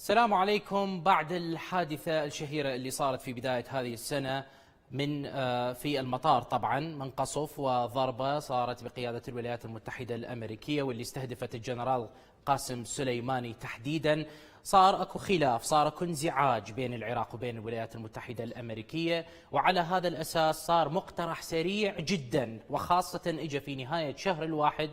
السلام عليكم. بعد الحادثة الشهيرة اللي صارت في بداية هذه السنة في المطار طبعا من قصف وضربة صارت بقيادة الولايات المتحدة الأمريكية واللي استهدفت الجنرال قاسم سليماني تحديدا، صار اكو خلاف، صار اكو انزعاج بين العراق وبين الولايات المتحدة الأمريكية، وعلى هذا الأساس صار مقترح سريع جدا وخاصة اجى في نهاية شهر الواحد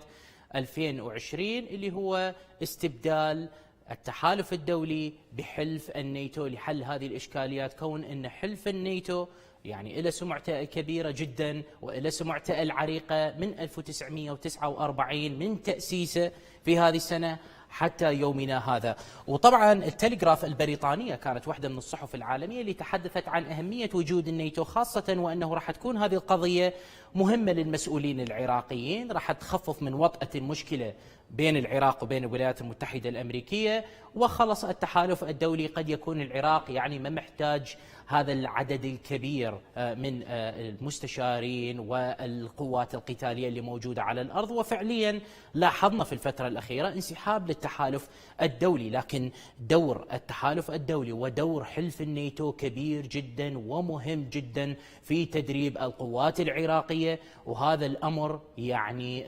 2020 اللي هو استبدال التحالف الدولي بحلف الناتو لحل هذه الإشكاليات، كون أن حلف الناتو يعني له سمعته كبيرة جدا وله سمعته العريقة من 1949 من تأسيسه في هذه السنة حتى يومنا هذا. وطبعا التلغراف البريطانية كانت واحدة من الصحف العالمية اللي تحدثت عن أهمية وجود الناتو، خاصة وأنه راح تكون هذه القضية مهمة للمسؤولين العراقيين، راح تخفف من وطأة المشكلة بين العراق وبين الولايات المتحدة الأمريكية، وخلص التحالف الدولي قد يكون العراق يعني ما محتاج هذا العدد الكبير من المستشارين والقوات القتالية اللي موجودة على الأرض. وفعليا لاحظنا في الفترة الأخيرة انسحاب للتحالف الدولي، لكن دور التحالف الدولي ودور حلف الناتو كبير جدا ومهم جدا في تدريب القوات العراقية، وهذا الأمر يعني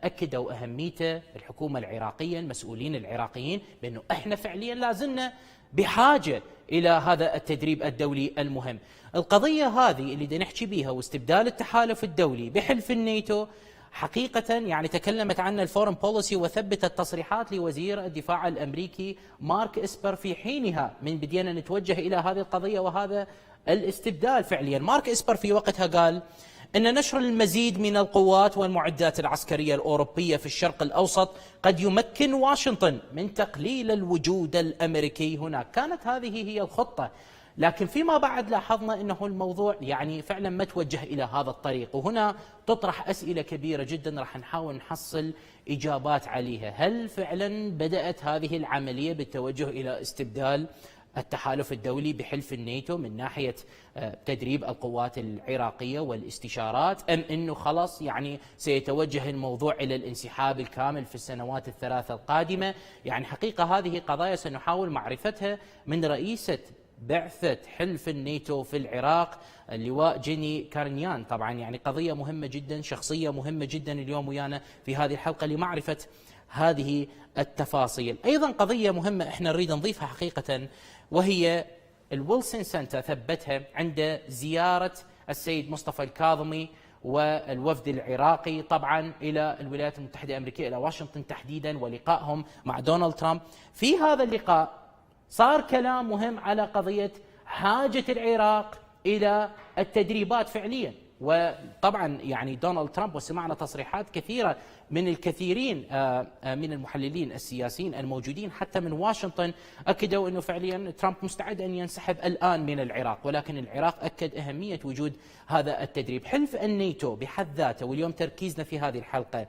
أكدوا أهميته الحكومة العراقية المسؤولين العراقيين بأنه احنا فعليا لازلنا بحاجة إلى هذا التدريب الدولي المهم. القضية هذه اللي نحكي بيها واستبدال التحالف الدولي بحلف الناتو حقيقة يعني تكلمت عنها الفورن بوليسي وثبتت تصريحات لوزير الدفاع الأمريكي مارك إسبر في حينها من بدينا نتوجه إلى هذه القضية وهذا الاستبدال. فعليا مارك إسبر في وقتها قال أن نشر المزيد من القوات والمعدات العسكرية الأوروبية في الشرق الأوسط قد يمكن واشنطن من تقليل الوجود الأمريكي هناك. كانت هذه هي الخطة، لكن فيما بعد لاحظنا أنه الموضوع يعني فعلا ما توجه إلى هذا الطريق، وهنا تطرح أسئلة كبيرة جدا راح نحاول نحصل إجابات عليها. هل فعلا بدأت هذه العملية بالتوجه إلى استبدال التحالف الدولي بحلف الناتو من ناحية تدريب القوات العراقية والاستشارات، أم أنه خلاص يعني سيتوجه الموضوع إلى الانسحاب الكامل في السنوات الثلاثة القادمة؟ يعني حقيقة هذه قضايا سنحاول معرفتها من رئيسة بعثة حلف الناتو في العراق اللواء جيني كارينيان. طبعا يعني قضية مهمة جدا، شخصية مهمة جدا اليوم ويانا في هذه الحلقة لمعرفة هذه التفاصيل. أيضا قضية مهمة احنا نريد نضيفها حقيقة، وهي الويلسون سنتر ثبتها عند زيارة السيد مصطفى الكاظمي والوفد العراقي طبعا إلى الولايات المتحدة الأمريكية إلى واشنطن تحديدا ولقائهم مع دونالد ترامب. في هذا اللقاء صار كلام مهم على قضية حاجة العراق إلى التدريبات فعليا، وطبعا يعني دونالد ترامب وسمعنا تصريحات كثيرة من الكثيرين من المحللين السياسيين الموجودين حتى من واشنطن أكدوا أنه فعليا ترامب مستعد أن ينسحب الآن من العراق، ولكن العراق أكد أهمية وجود هذا التدريب. حلف الناتو بحد ذاته، واليوم تركيزنا في هذه الحلقة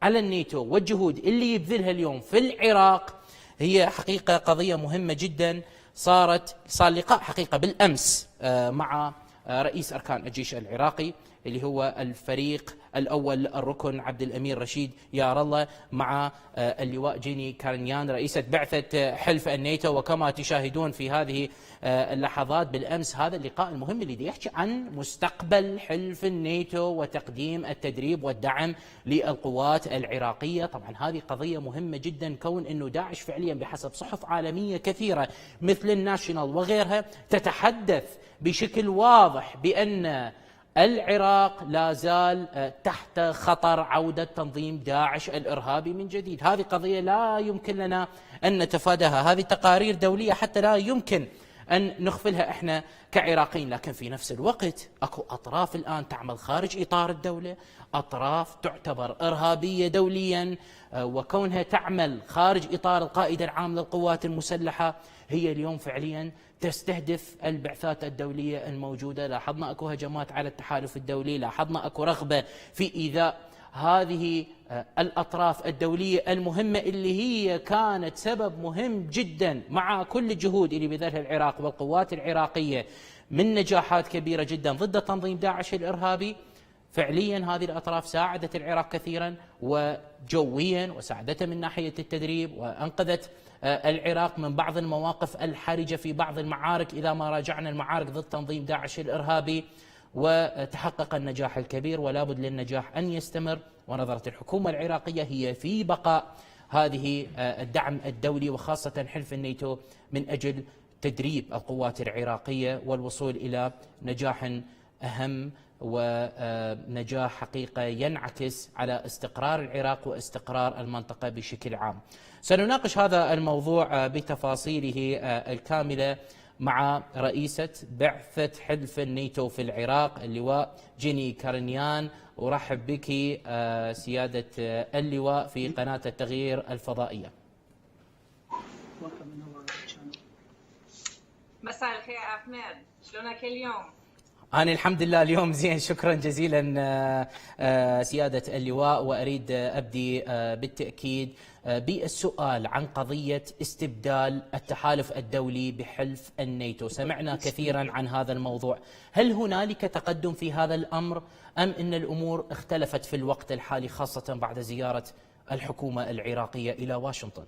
على الناتو والجهود اللي يبذلها اليوم في العراق، هي حقيقة قضية مهمة جدا. صار لقاء حقيقة بالأمس مع رئيس أركان الجيش العراقي اللي هو الفريق الأول الركن عبد الأمير رشيد يار الله مع اللواء جيني كارينيان رئيسة بعثة حلف الناتو. وكما تشاهدون في هذه اللحظات بالأمس هذا اللقاء المهم اللي يحكي عن مستقبل حلف الناتو وتقديم التدريب والدعم للقوات العراقية. طبعا هذه قضية مهمة جدا، كون أنه داعش فعليا بحسب صحف عالمية كثيرة مثل الناشونال وغيرها تتحدث بشكل واضح بأن العراق لا زال تحت خطر عودة تنظيم داعش الإرهابي من جديد. هذه قضية لا يمكن لنا أن نتفاداها، هذه تقارير دولية حتى لا يمكن أن نغفلها إحنا كعراقيين. لكن في نفس الوقت أكو أطراف الآن تعمل خارج إطار الدولة، أطراف تعتبر إرهابية دوليا، وكونها تعمل خارج إطار القائد العام للقوات المسلحة هي اليوم فعليا تستهدف البعثات الدولية الموجودة. لاحظنا أكو هجمات على التحالف الدولي، لاحظنا أكو رغبة في إيذاء هذه الأطراف الدولية المهمة اللي هي كانت سبب مهم جدا مع كل الجهود اللي بذلها العراق والقوات العراقية من نجاحات كبيرة جدا ضد تنظيم داعش الإرهابي. فعليا هذه الأطراف ساعدت العراق كثيرا وجويا، وساعدته من ناحية التدريب، وأنقذت العراق من بعض المواقف الحرجة في بعض المعارك إذا ما راجعنا المعارك ضد تنظيم داعش الإرهابي، وتحقق النجاح الكبير ولا بد للنجاح أن يستمر. ونظرة الحكومة العراقية هي في بقاء هذه الدعم الدولي وخاصة حلف الناتو من أجل تدريب القوات العراقية والوصول إلى نجاح أهم ونجاح حقيقة ينعكس على استقرار العراق واستقرار المنطقة بشكل عام. سنناقش هذا الموضوع بتفاصيله الكاملة مع رئيسة بعثة حلف الناتو في العراق اللواء جيني كارينيان. أرحب بك سيادة اللواء في قناة التغيير الفضائية. مساء الخير أحمد، شلونك اليوم؟ أنا الحمد لله اليوم زين، شكرا جزيلا سيادة اللواء. وأريد أبدي بالتأكيد بالسؤال عن قضية استبدال التحالف الدولي بحلف الناتو. سمعنا كثيرا عن هذا الموضوع، هل هنالك تقدم في هذا الأمر أم أن الأمور اختلفت في الوقت الحالي خاصة بعد زيارة الحكومة العراقية إلى واشنطن؟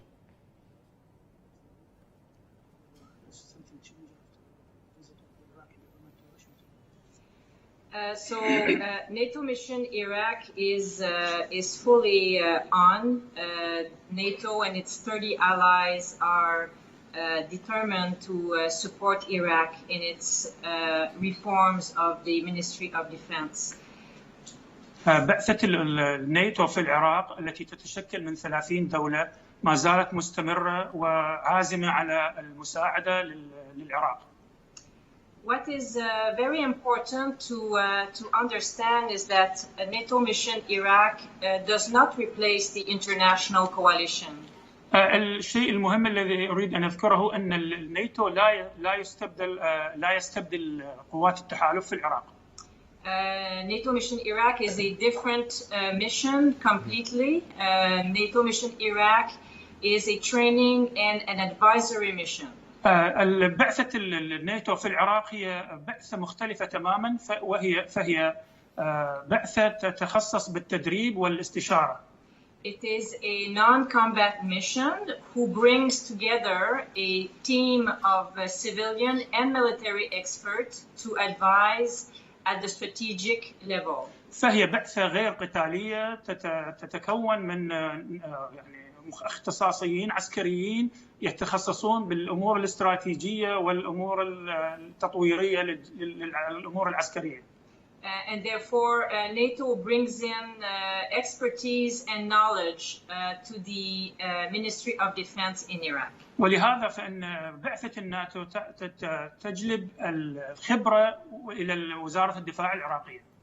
NATO mission Iraq is fully on. NATO and its 30 allies are determined to support Iraq in its reforms of the Ministry of Defense. بعثة الناتو في العراق التي تتشكل من 30 دولة ما زالت مستمرة وعازمة على المساعدة للعراق. What is very important to understand is that a NATO mission Iraq does not replace the international coalition. الشيء المهم الذي أريد أن أذكره أن الناتو لا يستبدل قوات التحالف في العراق. NATO mission Iraq is a different mission completely. NATO mission Iraq is a training and an advisory mission. بعثة الناتو في العراق هي بعثة مختلفة تماما، فهي بعثة تتخصص بالتدريب والاستشارة. It is a non-combat mission who brings together a team of civilian and military experts to advise at the strategic level. فهي بعثة غير قتالية تتكون من يعني اختصاصيين عسكريين يتخصصون بالأمور الاستراتيجية والأمور التطويرية للأمور العسكرية. And therefore NATO brings in expertise and knowledge to the Ministry of Defense in Iraq. ولهذا فإن بعثة الناتو تجلب الخبرة إلى وزارة الدفاع العراقية.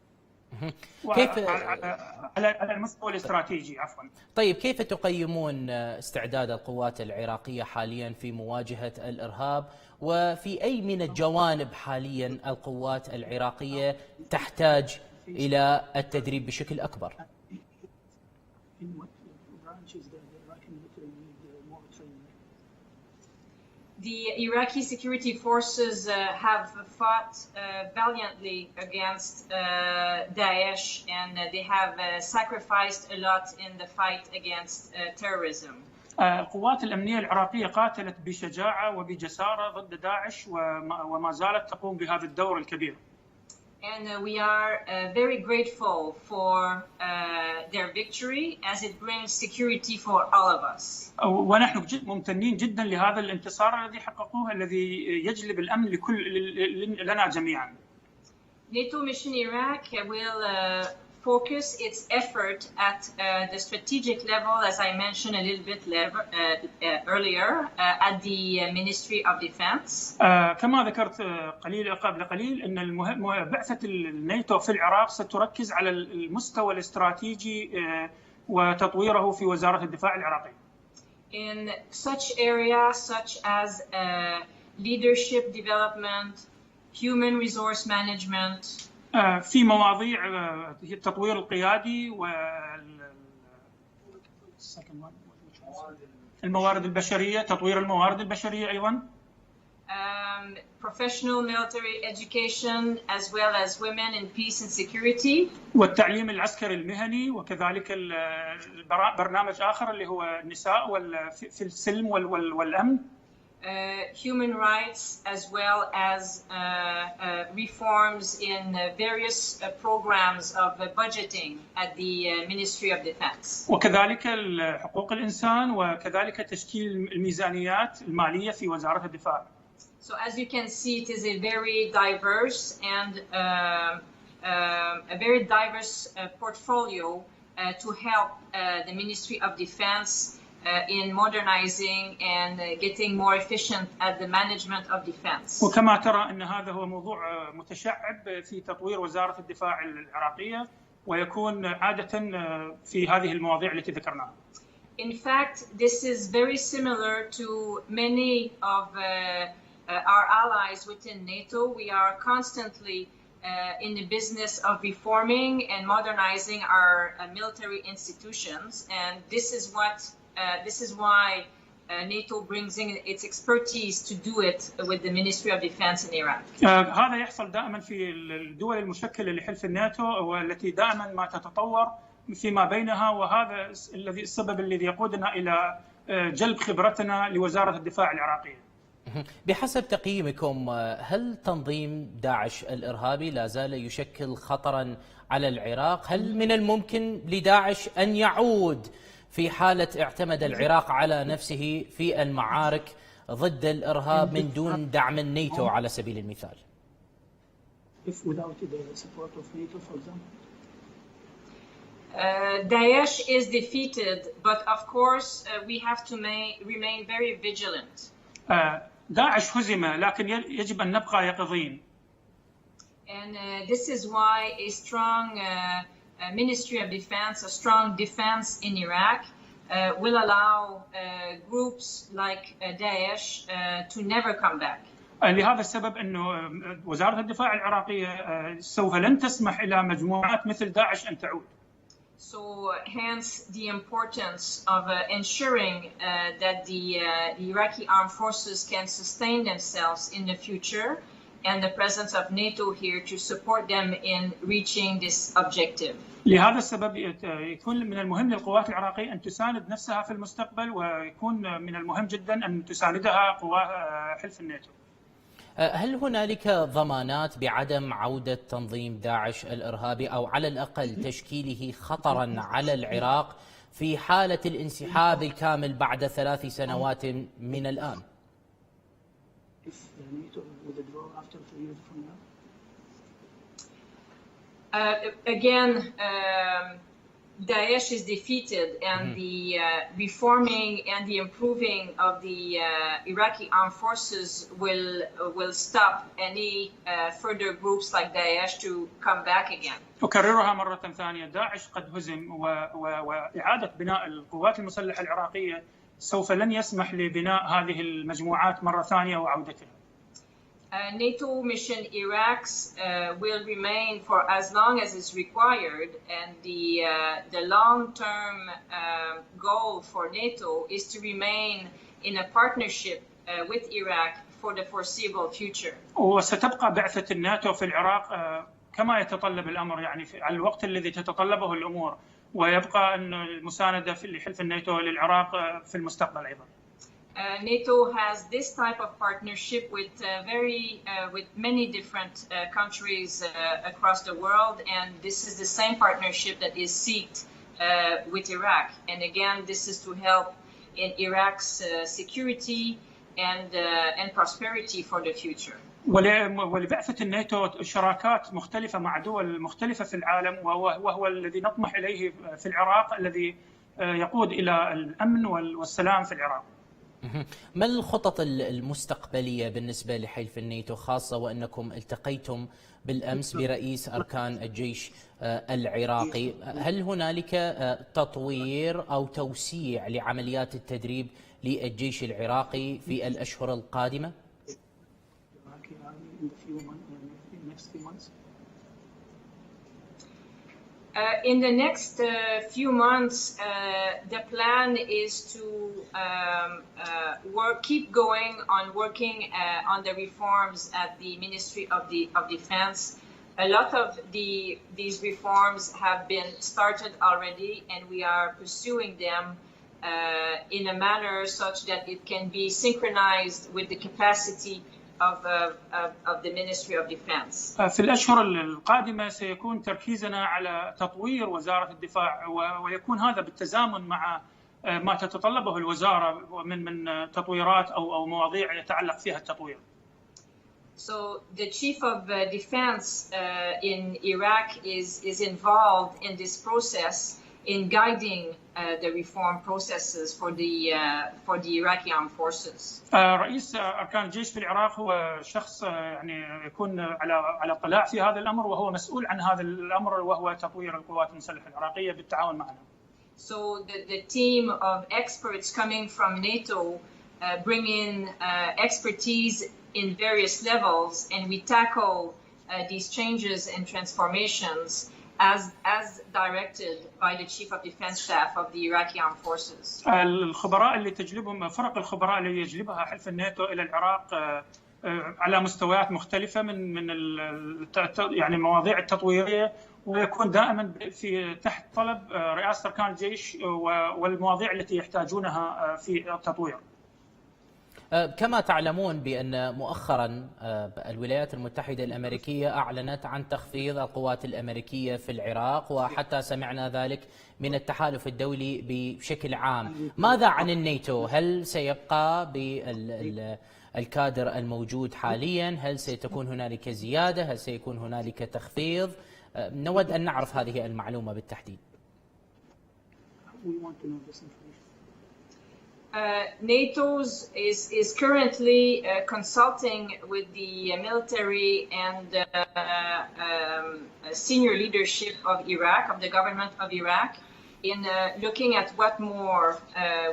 كيف على المستوى الاستراتيجي عفوا. طيب، كيف تقيمون استعداد القوات العراقية حاليا في مواجهة الإرهاب، وفي أي من الجوانب حاليا القوات العراقية تحتاج إلى التدريب بشكل أكبر؟ The Iraqi security forces have fought valiantly against Daesh, and they have sacrificed a lot in the fight against terrorism. القوات الأمنية العراقية قاتلت بشجاعة وبجسارة ضد داعش وما زالت تقوم بهذا الدور الكبير. And we are very grateful for their victory as it brings security for all of us. ونحن ممتنين جدا لهذا الانتصار الذي حققوه الذي يجلب الأمن لنا جميعا. NATO mission Iraq will focus its effort at the strategic level, as I mentioned a little bit earlier, at the Ministry of Defense. كما ذكرت قبل قليل أن بعثة الناتو في العراق ستركز على المستوى الاستراتيجي وتطويره في وزارة الدفاع العراقية. In such areas such as leadership development, human resource management, في مواضيع التطوير القيادي والموارد البشرية، تطوير الموارد البشرية أيضا. professional military education, as well as women in peace and security. والتعليم العسكري المهني، وكذلك برنامج آخر اللي هو النساء في السلم والأمن. Human rights, as well as reforms in various programs of budgeting at the Ministry of Defense. وكذلك حقوق الإنسان، وكذلك تشكيل الميزانيات المالية في وزارة الدفاع. So as you can see, it is a very diverse and portfolio to help the Ministry of Defense in modernizing and getting more efficient at the management of defense. وكما ترى أن هذا هو موضوع متشعب في تطوير وزارة الدفاع العراقية، ويكون عادة في هذه المواضيع التي ذكرناها. In fact, this is very similar to many of our allies within NATO. We are constantly in the business of reforming and modernizing our military institutions, and this is why NATO brings in its expertise to do it with the Ministry of Defense in Iraq. هذا يحصل دائما في الدول المشكلة لحلف الناتو، والتي دائما ما تتطور فيما بينها، وهذا السبب الذي يقودنا إلى جلب خبرتنا لوزارة الدفاع العراقية. بحسب تقييمكم، هل تنظيم داعش الإرهابي لا زال يشكل خطرا على العراق؟ هل من الممكن لداعش أن يعود في حالة اعتمد العراق على نفسه في المعارك ضد الإرهاب من دون دعم الناتو على سبيل المثال؟ Daesh is defeated, but of course we have to remain very vigilant. داعش هزم، لكن يجب أن نبقى يقظين. And this is why a strong Ministry of Defense, a strong defense in Iraq will allow groups like Daesh to never come back. لهذا السبب أنه وزارة الدفاع العراقية سوف لن تسمح إلى مجموعات مثل داعش أن تعود. So hence the importance of ensuring that the Iraqi armed forces can sustain themselves in the future, and the presence of NATO here to support them in reaching this objective. لهذا السبب يكون من المهم للقوات العراقية أن تساند نفسها في المستقبل، ويكون من المهم جدا أن تساندها قوات حلف الناتو. هل هنالك ضمانات بعدم عودة تنظيم داعش الإرهابي، أو على الأقل تشكيله خطرا على العراق في حالة الانسحاب الكامل بعد 3 سنوات من الآن؟ Again, Daesh is defeated, and the reforming and the improving of the Iraqi armed forces will stop any further groups like Daesh to come back again. أكررها مرة ثانية، داعش قد هزم، وإعادة بناء القوات المسلحة العراقية سوف لن يسمح لبناء هذه المجموعات مرة ثانية وعودتها. NATO mission Iraq will remain for as long as is required, and the long-term goal for NATO is to remain in a partnership with Iraq for the foreseeable future. وستبقى بعثة الناتو في العراق كما يتطلب الأمر، يعني على الوقت الذي تتطلبه الأمور، ويبقى أن المساندة لحلف الناتو للعراق في المستقبل أيضا. NATO has this type of partnership with with many different countries across the world, and this is the same partnership that is sought with Iraq. And again, this is to help in Iraq's security and prosperity for the future. ولبعثة الناتو شراكات مختلفة مع دول مختلفة في العالم، وهو الذي نطمح إليه في العراق، الذي يقود إلى الأمن والسلام في العراق. ما الخطط المستقبلية بالنسبة لحلف الناتو، خاصة وأنكم التقيتم بالأمس برئيس أركان الجيش العراقي؟ هل هنالك تطوير أو توسيع لعمليات التدريب للجيش العراقي في الأشهر القادمة؟ In the next few months, the plan is to keep going on working on the reforms at the Ministry of Defense. A lot of these reforms have been started already, and we are pursuing them in a manner such that it can be synchronized with the capacity of the Ministry of Defense. في الأشهر القادمة سيكون تركيزنا على تطوير وزارة الدفاع، ويكون هذا بالتزامن مع ما تتطلبه الوزارة من تطويرات أو مواضيع يتعلق فيها التطوير. So the Chief of Defense in Iraq is involved in this process in guiding the reform processes for the Iraqi armed forces. رئيس أركان الجيش في العراق هو شخص يعني يكون على اطلاع في هذا الأمر، وهو مسؤول عن هذا الأمر، وهو تطوير القوات المسلحة العراقية بالتعاون معنا. So the team of experts coming from NATO bring in expertise in various levels, and we tackle these changes and transformations as directed by the Chief of Defense Staff of the Iraqi Armed Forces. الخبراء اللي تجلبهم فرق الخبراء اللي يجلبها حلف الناتو إلى العراق على مستويات مختلفة من يعني المواضيع التطويرية، ويكون دائما في تحت طلب رئاسة أركان الجيش والمواضيع التي يحتاجونها في التطوير. كما تعلمون بأن مؤخرا الولايات المتحدة الأمريكية أعلنت عن تخفيض القوات الأمريكية في العراق، وحتى سمعنا ذلك من التحالف الدولي بشكل عام. ماذا عن الناتو؟ هل سيبقى بالكادر الموجود حاليا؟ هل سيكون هنالك زيادة؟ هل سيكون هنالك تخفيض؟ نود أن نعرف هذه المعلومة بالتحديد. NATO is currently consulting with the military and senior leadership of Iraq, of the government of Iraq, in looking at what more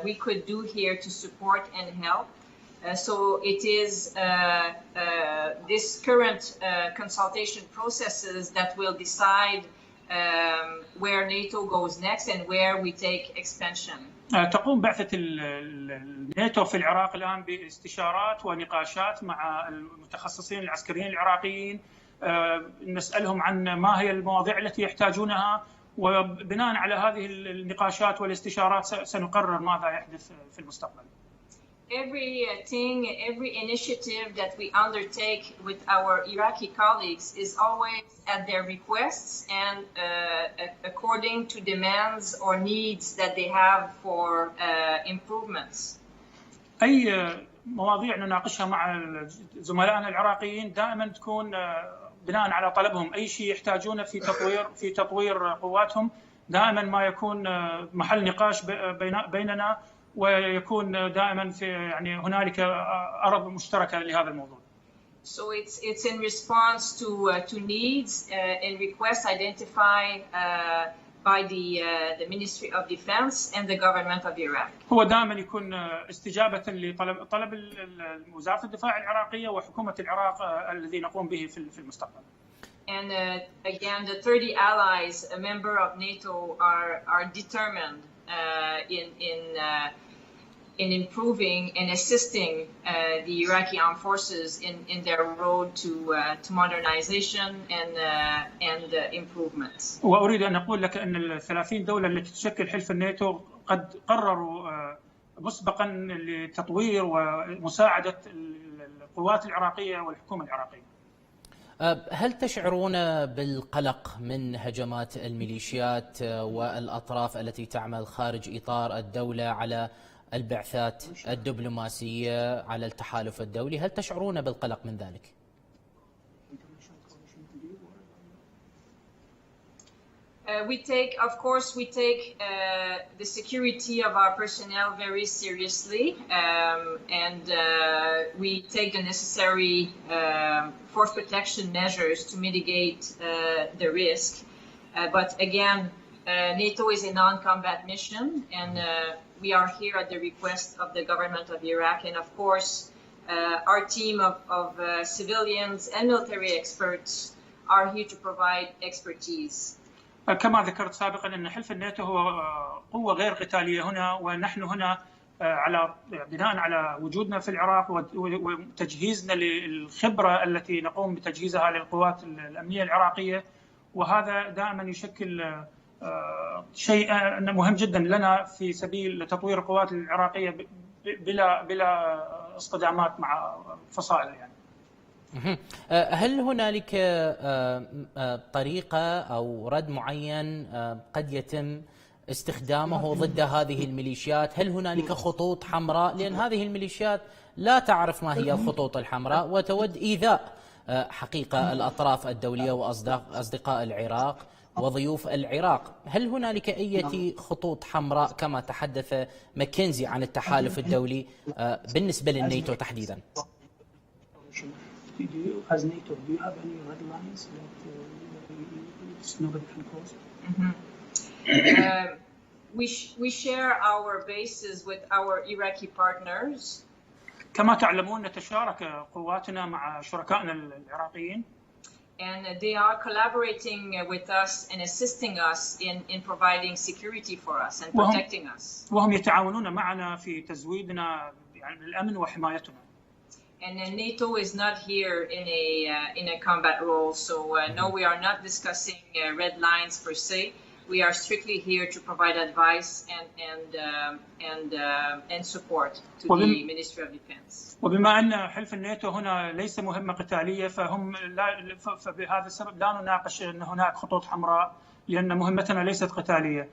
we could do here to support and help. So it is this current consultation processes that will decide where NATO goes next and where we take expansion. تقوم بعثة الناتو في العراق الآن باستشارات ونقاشات مع المتخصصين العسكريين العراقيين، نسألهم عن ما هي المواضيع التي يحتاجونها، وبناء على هذه النقاشات والاستشارات سنقرر ماذا يحدث في المستقبل. Every initiative that we undertake with our Iraqi colleagues is always at their requests and according to demands or needs that they have for improvements. أي مواضيع نناقشها مع زملائنا العراقيين دائما تكون بناء على طلبهم، أي شيء يحتاجونه في تطوير قواتهم دائما ما يكون محل نقاش بيننا، ويكون دائما في يعني هنالك أرض مشتركة لهذا الموضوع. So it's in response to needs and requests identified by the Ministry of Defense and the government of Iraq. هو دائما يكون استجابة لطلب وزارة الدفاع العراقية وحكومة العراق الذي نقوم به في المستقبل. And again, the 30 allies, a member of NATO, are determined in improving and assisting the Iraqi armed forces in their road to modernization and improvements. وأريد أن أقول لك أن ال30 دولة التي تشكل حلف الناتو قد قرروا مسبقا لتطوير ومساعدة القوات العراقية والحكومة العراقية. هل تشعرون بالقلق من هجمات الميليشيات والأطراف التي تعمل خارج إطار الدولة على البعثات الدبلوماسية، على التحالف الدولي؟ هل تشعرون بالقلق من ذلك؟ We take the security of our personnel very seriously, and we take the necessary force protection measures to mitigate the risk. But again, NATO is a non-combat mission, and we are here at the request of the government of Iraq, and of course, our team of civilians and military experts are here to provide expertise. كما ذكرت سابقا أن حلف الناتو هو قوة غير قتالية هنا، ونحن هنا بناء على وجودنا في العراق وتجهيزنا للخبرة التي نقوم بتجهيزها للقوات الأمنية العراقية، وهذا دائما يشكل شيء مهم جدا لنا في سبيل تطوير القوات العراقية بلا اصطدامات مع فصائل يعني. هل هنالك طريقة أو رد معين قد يتم استخدامه ضد هذه الميليشيات؟ هل هنالك خطوط حمراء؟ لأن هذه الميليشيات لا تعرف ما هي الخطوط الحمراء وتود إيذاء حقيقة الأطراف الدولية وأصدقاء العراق وضيوف العراق. هل هنالك أي خطوط حمراء كما تحدث ماكنزي عن التحالف الدولي بالنسبة للناتو تحديدا؟ As NATO, do you have any red lines that nobody can cross? We share our bases with our Iraqi partners. كما تعلمون نتشارك قواتنا مع شركائنا العراقيين. And they are collaborating with us and assisting us in providing security for us and protecting us. وهم يتعاونون معنا في تزويدنا يعني الأمن وحمايتنا. And NATO is not here in a combat role, so no, we are not discussing red lines per se. We are strictly here to provide advice and support to the Ministry of Defense. وبما أن حلف الناتو هنا ليس مهمة قتالية فبهذا السبب لا نناقش أن هناك خطوط حمراء، لأن مهمتنا ليست قتالية.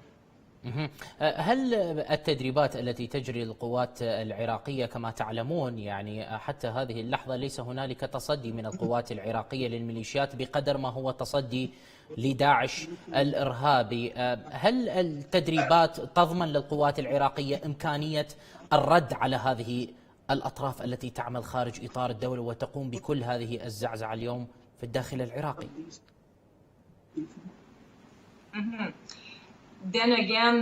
هل التدريبات التي تجري القوات العراقية كما تعلمون يعني حتى هذه اللحظة ليس هنالك تصدي من القوات العراقية للميليشيات بقدر ما هو تصدي لداعش الإرهابي، هل التدريبات تضمن للقوات العراقية إمكانية الرد على هذه الأطراف التي تعمل خارج إطار الدولة وتقوم بكل هذه الزعزعة اليوم في الداخل العراقي؟ Then again,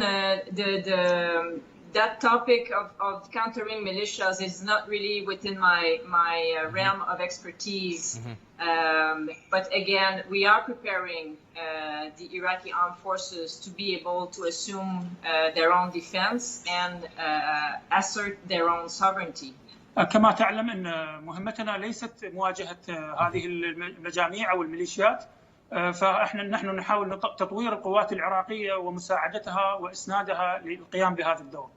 that topic of countering militias is not really within my realm of expertise. But again, we are preparing the Iraqi armed forces to be able to assume their own defense and assert their own sovereignty. كما تعلم أن مهمتنا ليست مواجهة هذه المجاميع أو الميليشيات، نحن نحاول تطوير القوات العراقية ومساعدتها وإسنادها للقيام بهذا الدور.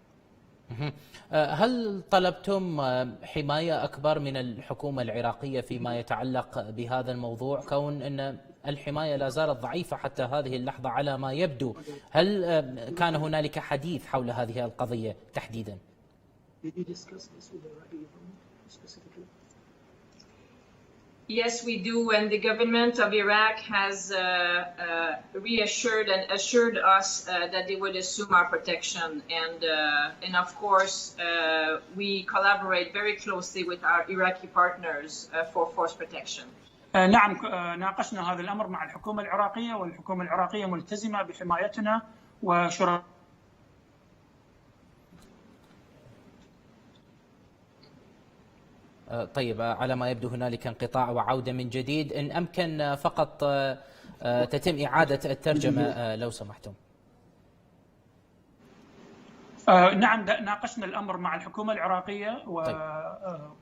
هل طلبتم حماية أكبر من الحكومة العراقية فيما يتعلق بهذا الموضوع، كون أن الحماية لا زالت ضعيفة حتى هذه اللحظة على ما يبدو؟ هل كان هنالك حديث حول هذه القضية تحديدا؟ Yes, we do, and the government of Iraq has reassured and assured us that they would assume our protection, and of course we collaborate very closely with our Iraqi partners for force protection. نعم، ناقشنا هذا الأمر مع الحكومة العراقية، والحكومة العراقية ملتزمة بحمايتنا وشركائنا. طيب، على ما يبدو هنالك انقطاع وعودة من جديد. إن أمكن فقط تتم إعادة الترجمة لو سمحتم. نعم، ناقشنا الأمر مع الحكومة العراقية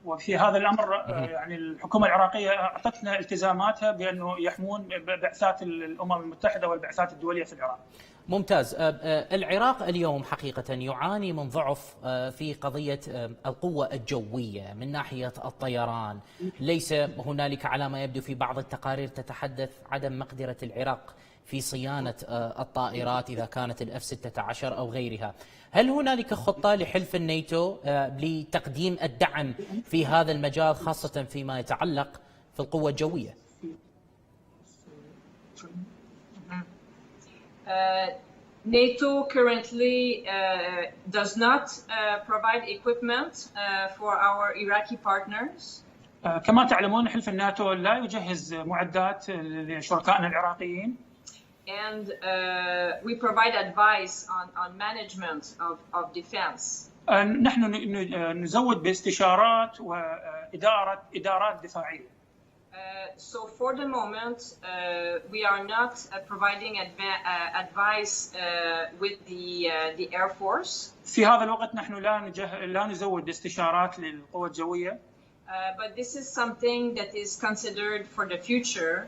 وفي هذا الأمر يعني الحكومة العراقية أعطتنا التزاماتها بأنه يحمون بعثات الأمم المتحدة والبعثات الدولية في العراق. ممتاز. العراق اليوم حقيقة يعاني من ضعف في قضية القوة الجوية من ناحية الطيران. ليس هنالك على ما يبدو في بعض التقارير تتحدث عدم مقدرة العراق في صيانة الطائرات إذا كانت الF-16 أو غيرها. هل هنالك خطة لحلف الناتو لتقديم الدعم في هذا المجال خاصة فيما يتعلق في القوة الجوية؟ NATO currently does not provide equipment for our Iraqi partners. كما تعلمون حلف الناتو لا يجهز معدات لشركائنا العراقيين. And we provide advice on management of defense. نحن نزود باستشارات وإدارات دفاعية. So for the moment, we are not providing advice with the Air Force. في هذا الوقت نحن لا نزود استشارات للقوى الجوية. But this is something that is considered for the future,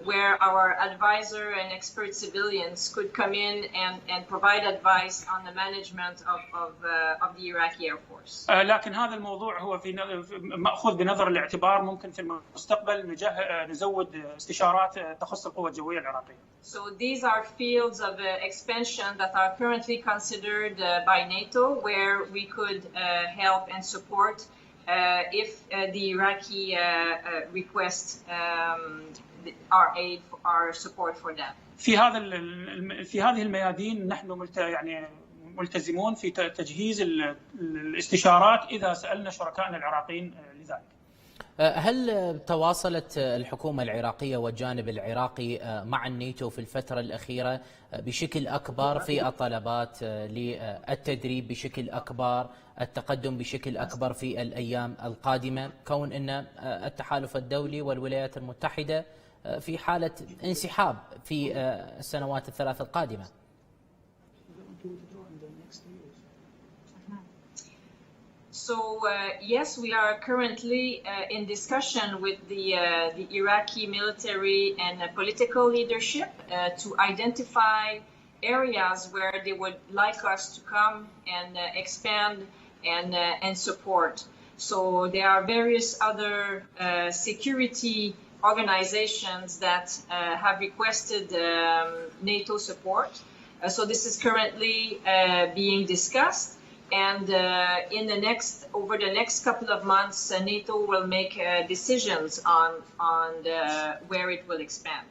where our advisor and expert civilians could come in and provide advice on the management of the Iraqi Air Force. لكن هذا الموضوع هو مأخوذ بنظر الاعتبار، ممكن في المستقبل نزود استشارات تخص القوى الجوية العراقية. So these are fields of expansion that are currently considered by NATO, where we could help and support if the Iraqi request our aid, our support for them. في هذه الميادين نحن ملتزمون في تجهيز الاستشارات إذا سألنا شركائنا العراقيين لذلك. هل تواصلت الحكومة العراقية والجانب العراقي مع الناتو في الفترة الأخيرة بشكل أكبر في الطلبات للتدريب بشكل أكبر، التقدم بشكل أكبر في الأيام القادمة، كون أن التحالف الدولي والولايات المتحدة في حالة انسحاب في السنوات الثلاث القادمة؟ So yes, we are currently in discussion with the Iraqi military and political leadership to identify areas where they would like us to come and expand and support. So there are various other security organizations that have requested NATO support. So this is currently being discussed. And over the next couple of months, NATO will make decisions on where it will expand.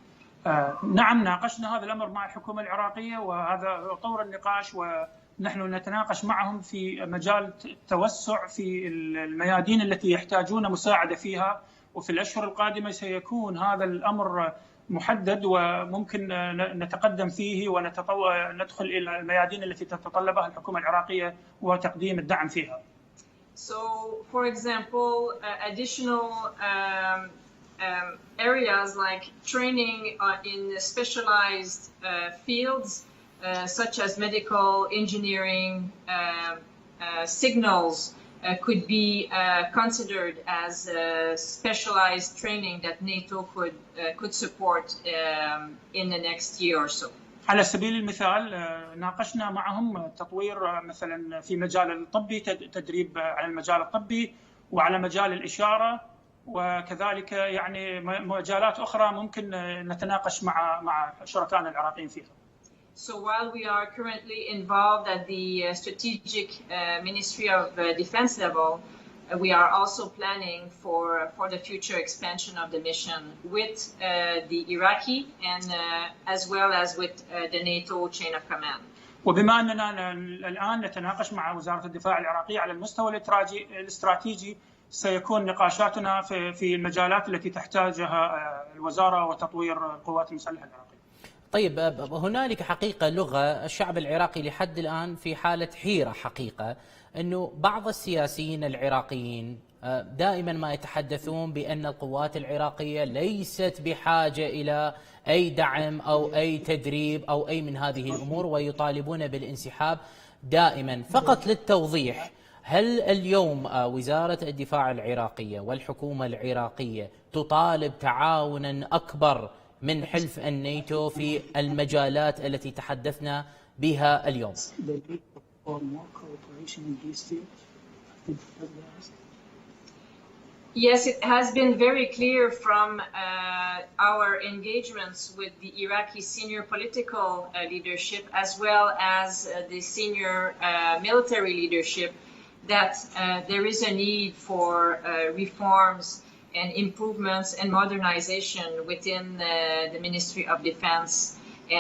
نعم، ناقشنا هذا الأمر مع الحكومة العراقية، وهذا طور النقاش، ونحن نتناقش معهم في مجال التوسع في الميادين التي يحتاجون مساعدة فيها، وفي الأشهر القادمة سيكون هذا الأمر محدد وممكن نتقدم فيه وندخل إلى الميادين التي تتطلبها الحكومة العراقية وتقديم الدعم فيها. So, for example, additional areas like training in specialized fields such as medical, engineering, signals could be considered as specialized training that NATO could support in the next year or so. على سبيل المثال ناقشنا معهم تطوير مثلا في مجال الطبي، تدريب على المجال الطبي وعلى مجال الإشارة، وكذلك مجالات أخرى ممكن نتناقش مع شركائنا العراقيين فيها. So while we are currently involved at the strategic Ministry of Defense level, we are also planning for the future expansion of the mission with the Iraqi and as well as with the NATO chain of command. وبما أننا الآن نتناقش مع وزارة الدفاع العراقية على المستوى الاستراتيجي، سيكون نقاشاتنا في المجالات التي تحتاجها الوزارة وتطوير القوات المسلحة العراقية. طيب، هنالك حقيقة لغة الشعب العراقي لحد الآن في حالة حيرة حقيقة، أنه بعض السياسيين العراقيين دائما ما يتحدثون بأن القوات العراقية ليست بحاجة إلى أي دعم أو أي تدريب أو أي من هذه الأمور، ويطالبون بالانسحاب دائما. فقط للتوضيح، هل اليوم وزارة الدفاع العراقية والحكومة العراقية تطالب تعاونا أكبر من حلف الناتو في المجالات التي تحدثنا بها اليوم؟ Yes, it has been very clear from our engagements with the Iraqi senior political leadership as well as the senior military leadership that there is a need for reforms and improvements and modernization within the Ministry of Defense,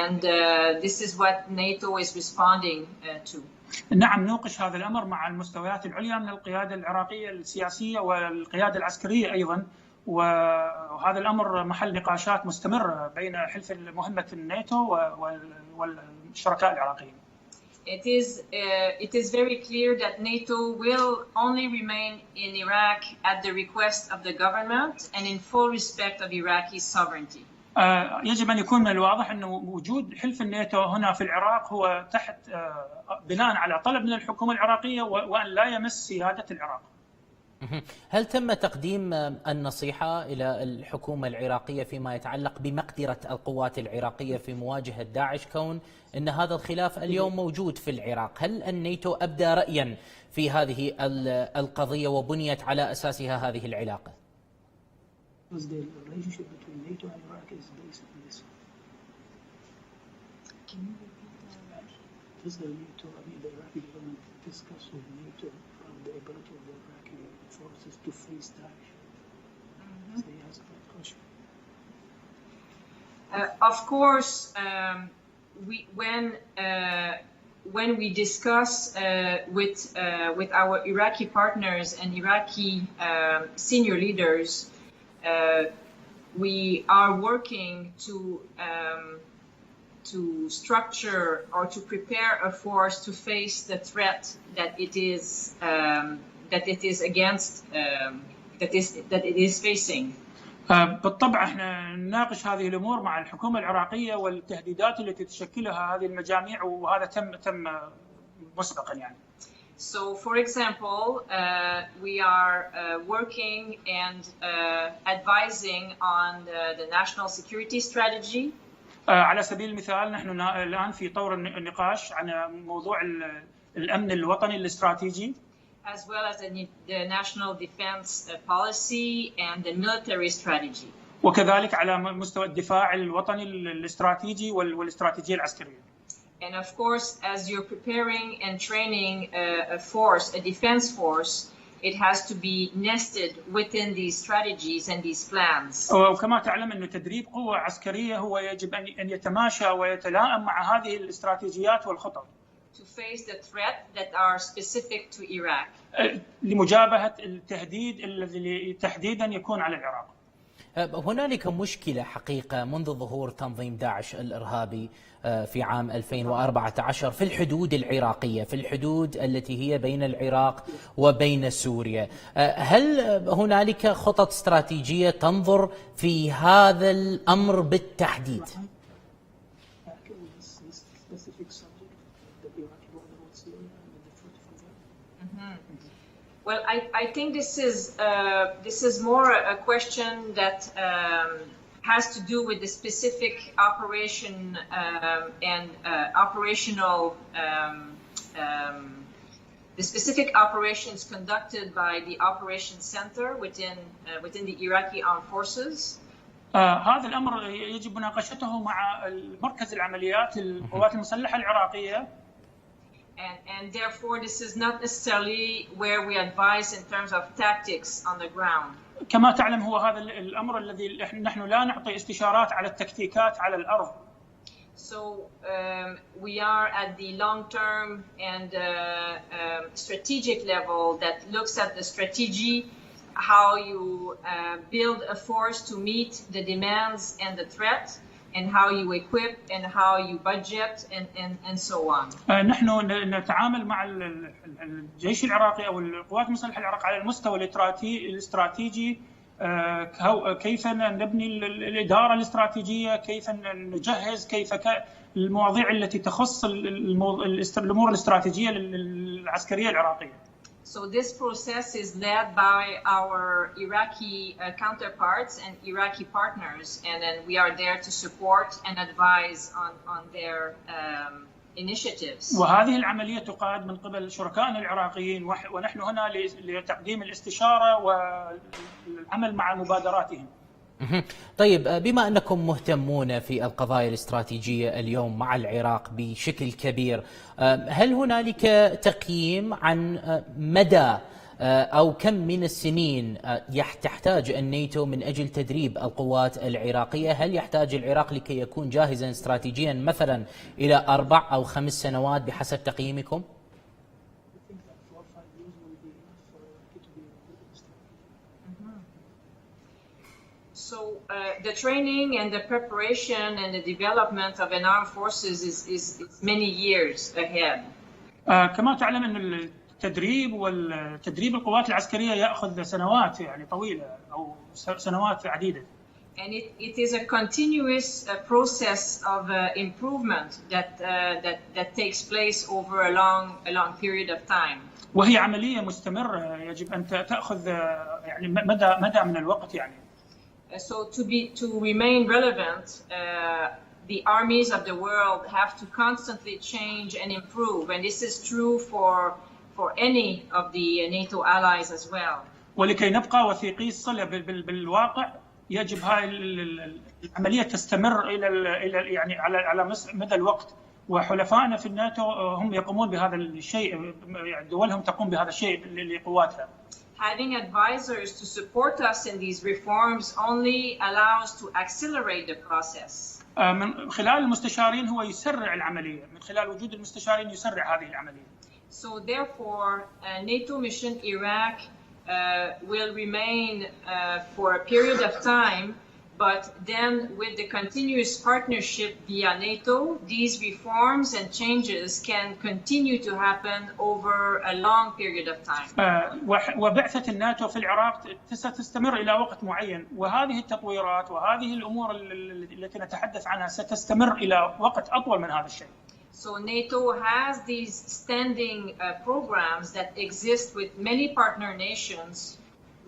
and this is what NATO is responding to. نعم، نوقش هذا الأمر مع المستويات العليا من القيادة العراقية السياسية والقيادة العسكرية أيضا، وهذا الأمر محل نقاشات مستمرة بين حلف مهمة الناتو والشركاء العراقيين. It is very clear that NATO will only remain in Iraq at the request of the government and in full respect of Iraqi sovereignty. يجب أن يكون من الواضح أن وجود حلف الناتو هنا في العراق هو تحت بناء على طلب من الحكومة العراقية وأن لا يمس سيادة العراق. هل تم تقديم النصيحة إلى الحكومة العراقية فيما يتعلق بمقدرة القوات العراقية في مواجهة داعش، كون أن هذا الخلاف اليوم موجود في العراق؟ هل الناتو أبدى رأيا في هذه القضية وبنيت على أساسها هذه العلاقة؟ to face Daesh. So he has that question. Of course, when we discuss with our Iraqi partners and Iraqi senior leaders, we are working to structure or to prepare a force to face the threat that it is against that it is facing. بالطبع احنا نناقش هذه الامور مع الحكومه العراقيه والتهديدات التي تشكلها هذه المجاميع، وهذا تم مسبقا يعني. So, for example, we are working and advising on the national security strategy. على سبيل المثال نحن الان في طور النقاش عن موضوع الامن الوطني الاستراتيجي. As well as the national defense policy and the military strategy. وكذلك على مستوى الدفاع الوطني الاستراتيجي والاستراتيجية العسكرية. And of course, as you're preparing and training a force, a defense force, it has to be nested within these strategies and these plans. وكما تعلم أن تدريب قوة عسكرية هو يجب أن يتماشى ويتلائم مع هذه الاستراتيجيات والخطط. To face the threat that are specific to Iraq. لمجابهة التهديد الذي تحديدا يكون على العراق. هنالك مشكلة حقيقة منذ ظهور تنظيم داعش الإرهابي في عام 2014 في الحدود العراقية، في الحدود التي هي بين العراق وبين سوريا. هل هنالك خطط استراتيجية تنظر في هذا الأمر بالتحديد؟ Well, I think this is more a question that has to do with the specific operation and operational the specific operations conducted by the Operations Center within the Iraqi Armed Forces. هذا الأمر يجب مناقشته مع مركز العمليات للقوات المسلحة العراقية. And therefore, this is not necessarily where we advise in terms of tactics on the ground. كما تعلم هو هذا الأمر الذي نحن لا نعطي استشارات على التكتيكات على الأرض. So we are at the long-term and strategic level that looks at the strategy, how you build a force to meet the demands and the threat, and how you equip and how you budget and so on. نحن نتعامل مع الجيش العراقي أو القوات المسلحة العراقية على المستوى الاستراتيجي، كيف نبني الإدارة الاستراتيجية، كيف نجهز، كيف المواضيع التي تخص الأمور الاستراتيجية العسكرية العراقية. So this process is led by our Iraqi counterparts and Iraqi partners, and then we are there to support and advise on their initiatives. وهذه العملية تقاد من قبل شركائنا العراقيين، ونحن هنا لتقديم الاستشارة والعمل مع مبادراتهم. طيب، بما أنكم مهتمون في القضايا الاستراتيجية اليوم مع العراق بشكل كبير، هل هنالك تقييم عن مدى أو كم من السنين تحتاج الناتو من أجل تدريب القوات العراقية؟ هل يحتاج العراق لكي يكون جاهزا استراتيجيا مثلا إلى 4 أو 5 سنوات بحسب تقييمكم؟ So the training and the preparation and the development of an armed forces is many years ahead. كما تعلم أن التدريب والتدريب القوات العسكرية يأخذ سنوات يعني طويلة أو سنوات عديدة. And it is a continuous process of improvement that takes place over a long period of time. وهي عملية مستمرة يجب أن تأخذ يعني مدى من الوقت يعني. So to remain relevant, the armies of the world have to constantly change and improve, and this is true for any of the NATO allies as well. ولكي نبقى وثيقي الصلة بالواقع يجب هاي العملية تستمر إلى يعني على مدى الوقت، وحلفائنا في الناتو هم يقومون بهذا الشيء، يعني دولهم تقوم بهذا الشيء لقواتها. Having advisors to support us in these reforms only allows to accelerate the process. من خلال المستشارين هو يسرع العملية، من خلال وجود المستشارين يسرع هذه العملية. So therefore, NATO mission Iraq will remain for a period of time, but then with the continuous partnership via NATO, these reforms and changes can continue to happen over a long period of time. وبعثة الناتو في العراق ستستمر إلى وقت معين، وهذه التطويرات وهذه الأمور التي نتحدث عنها ستستمر إلى وقت أطول من هذا الشيء. So NATO has these standing programs that exist with many partner nations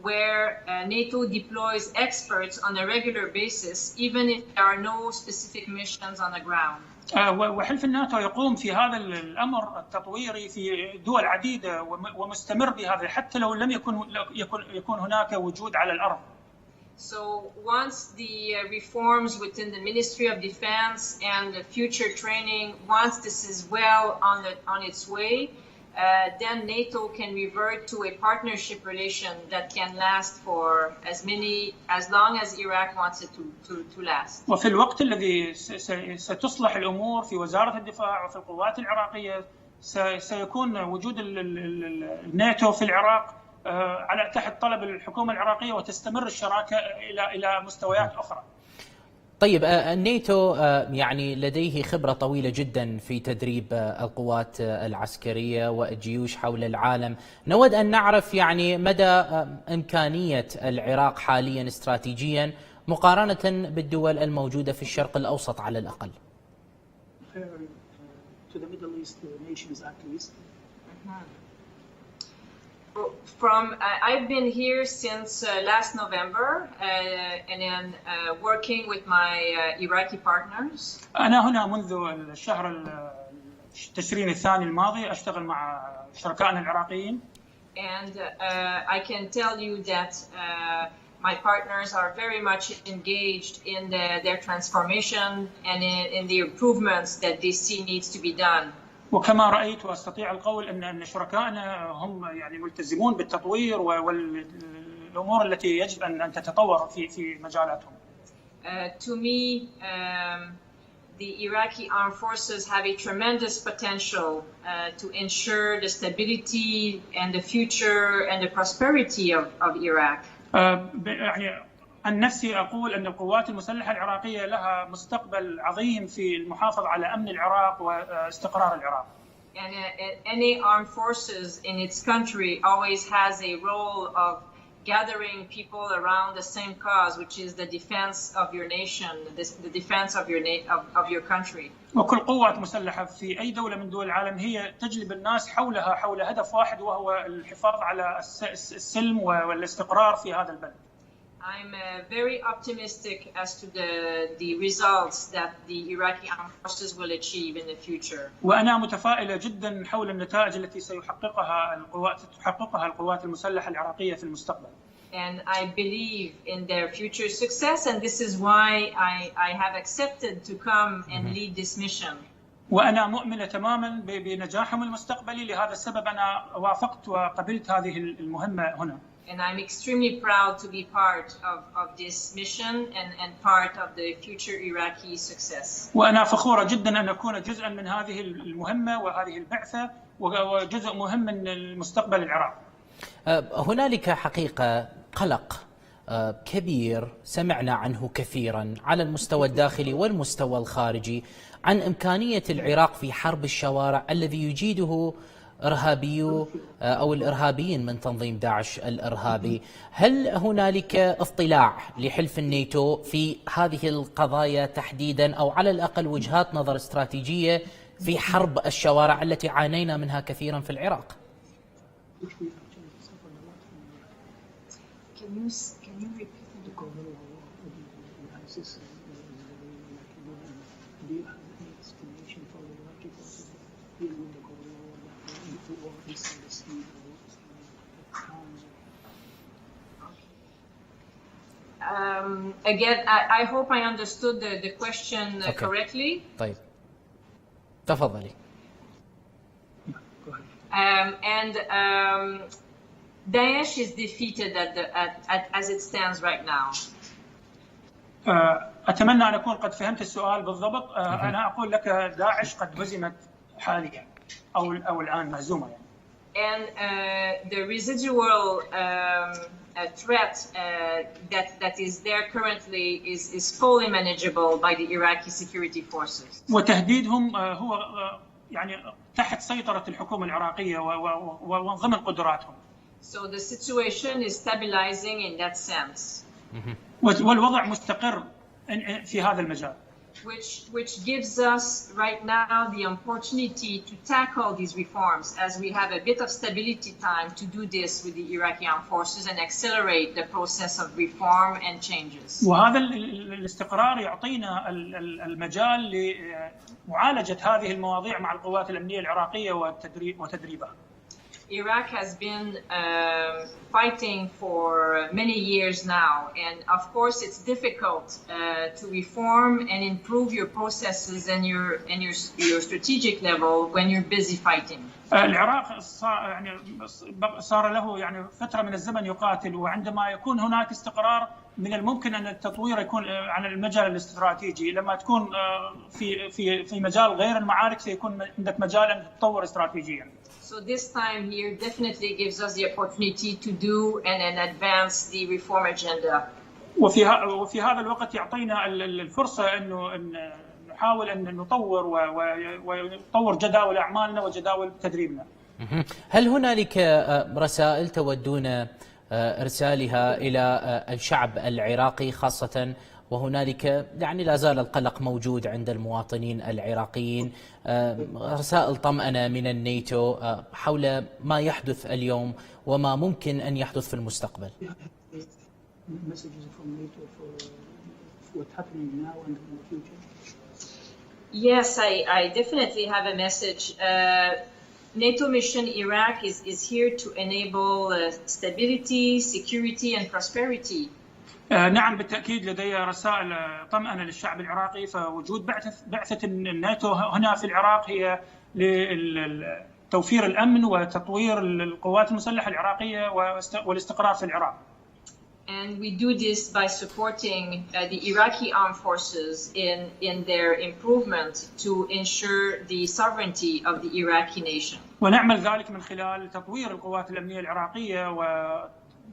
where NATO deploys experts on a regular basis, even if there are no specific missions on the ground. وحلف الناتو يقوم في هذا الأمر التطويري في دول عديدة ومستمر بهذا حتى لو لم يكن هناك وجود على الأرض. So once the reforms within the Ministry of Defense and the future training, once this is well on its way, then NATO can revert to a partnership relation that can last for as long as Iraq wants it to last. وفي الوقت الذي ستصلح الأمور في وزارة الدفاع وفي القوات العراقية سيكون وجود الناتو في العراق على تحت طلب الحكومة العراقية، وتستمر الشراكة إلى مستويات أخرى. طيب الناتو يعني لديه خبرة طويلة جدا في تدريب القوات العسكرية والجيوش حول العالم. نود أن نعرف يعني مدى إمكانية العراق حاليا استراتيجيا مقارنة بالدول الموجودة في الشرق الأوسط على الأقل. I've been here since last November and then working with my Iraqi partners. أنا هنا منذ الشهر تشرين الثاني الماضي أشتغل مع شركائنا العراقيين. And I can tell you that my partners are very much engaged in their transformation and in the improvements that they see needs to be done. وكما رأيت وأستطيع القول أن شركائنا هم يعني ملتزمون بالتطوير والأمور التي يجب أن تتطور في مجالاتهم. To me, the Iraqi armed forces have a tremendous potential to ensure the stability and the future and the prosperity of Iraq. يعني عن نفسي أقول أن القوات المسلحة العراقية لها مستقبل عظيم في المحافظة على أمن العراق واستقرار العراق. And any armed forces in its country always has a role of gathering people around the same cause, which is the defense of your nation, the defense of your country. وكل قوات مسلحة في أي دولة من دول العالم هي تجلب الناس حول هدف واحد، وهو الحفاظ على السلم والاستقرار في هذا البلد. I'm very optimistic as to the results that the Iraqi armed forces will achieve in the future. وأنا متفائلة جدا حول النتائج التي تحققها القوات المسلحة العراقية في المستقبل. And I believe in their future success, and this is why I have accepted to come and lead this mission. وأنا مؤمنة تماما بنجاحهم المستقبلي، لهذا السبب أنا وافقت وقبلت هذه المهمة هنا. And I'm extremely proud to be part of this mission and part of the future Iraqi success. وأنا فخورة جدا أن أكون جزءا من هذه المهمة وهذه البعثة وجزء مهم من المستقبل العراق. هنالك حقيقة قلق كبير سمعنا عنه كثيرا على المستوى الداخلي والمستوى الخارجي عن إمكانية العراق في حرب الشوارع الذي يجيده إرهابيو أو الإرهابيين من تنظيم داعش الإرهابي. هل هنالك اطلاع لحلف الناتو في هذه القضايا تحديدا، أو على الأقل وجهات نظر استراتيجية في حرب الشوارع التي عانينا منها كثيرا في العراق؟ Can you repeat the question? Do you have any explanation for the Iraqi forces dealing with the guerrilla war or inside the sea? Again, I hope I understood the question correctly. طيب تفضلي. Daesh is defeated as it stands right now. أتمنى أن أكون قد فهمت السؤال بالضبط. أنا أقول لك داعش قد هزمت حاليا أو الآن مهزومة يعني. And the residual threat that is there currently is fully manageable by the Iraqi security forces. وتهديدهم هو يعني تحت سيطرة الحكومة العراقية وضمن قدراتهم. So the situation is stabilizing in that sense. والوضع مستقر في هذا المجال. Which gives us right now the opportunity to tackle these reforms as we have a bit of stability time to do this with the Iraqi armed forces and accelerate the process of reform and changes. وهذا الاستقرار يعطينا المجال لمعالجة هذه المواضيع مع القوات الأمنية العراقية وتدريبها. Iraq has been fighting for many years now, and of course it's difficult to reform and improve your processes and your strategic level when you're busy fighting. العراق صار له يعني فترة من الزمن يقاتل، وعندما يكون هناك استقرار من الممكن أن التطوير يكون عن المجال الاستراتيجي. لما تكون في مجال غير المعارك سيكون عندك مجال أن تتطور استراتيجيا. So this time here definitely gives us the opportunity to do and advance the reform agenda. وفي هذا الوقت يعطينا الفرصة إنه نحاول أن نطور ونطور جداول أعمالنا وجداول تدريبنا. هل هنالك رسائل تودون إرسالها إلى الشعب العراقي خاصة وهنالك يعني لا زال القلق موجود عند المواطنين العراقيين، رسائل طمأنة من الناتو حول ما يحدث اليوم وما ممكن أن يحدث في المستقبل؟ Yes, I definitely have a message. NATO mission Iraq is here to enable stability, security and prosperity. نعم بالتأكيد لدي رسائل طمأنة للشعب العراقي. فوجود بعثة الناتو هنا في العراق هي لتوفير الأمن وتطوير القوات المسلحة العراقية والاستقرار في العراق. And we do this by supporting the Iraqi armed forces in their improvement to ensure the sovereignty of the Iraqi nation. ونعمل ذلك من خلال تطوير القوات الأمنية العراقية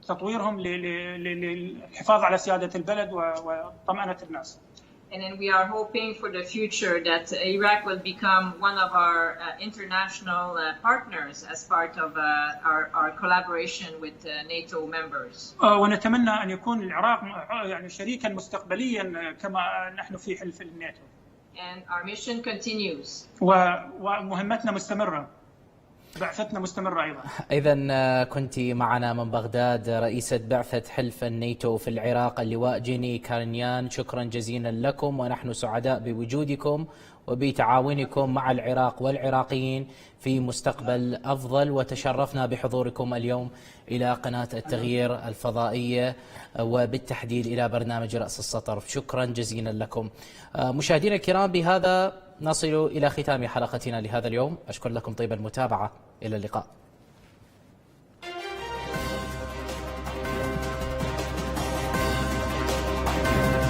وتطويرهم للحفاظ على سيادة البلد وطمأنة الناس. And then we are hoping for the future that Iraq will become one of our international partners as part of our collaboration with NATO members. ونتمنى أن يكون العراق يعني شريكا مستقبليا كما نحن في حلف الناتو. And our mission continues. ومهمتنا مستمرة. بعثتنا مستمرة أيضا. إذا كنت معنا من بغداد رئيسة بعثة حلف الناتو في العراق اللواء جيني كارينيان، شكرا جزيلا لكم، ونحن سعداء بوجودكم وبتعاونكم مع العراق والعراقيين في مستقبل أفضل، وتشرفنا بحضوركم اليوم إلى قناة التغيير الفضائية وبالتحديد إلى برنامج رأس السطر. شكرا جزيلا لكم. مشاهدينا الكرام، بهذا نصل إلى ختام حلقتنا لهذا اليوم. أشكر لكم طيب المتابعة، إلى اللقاء.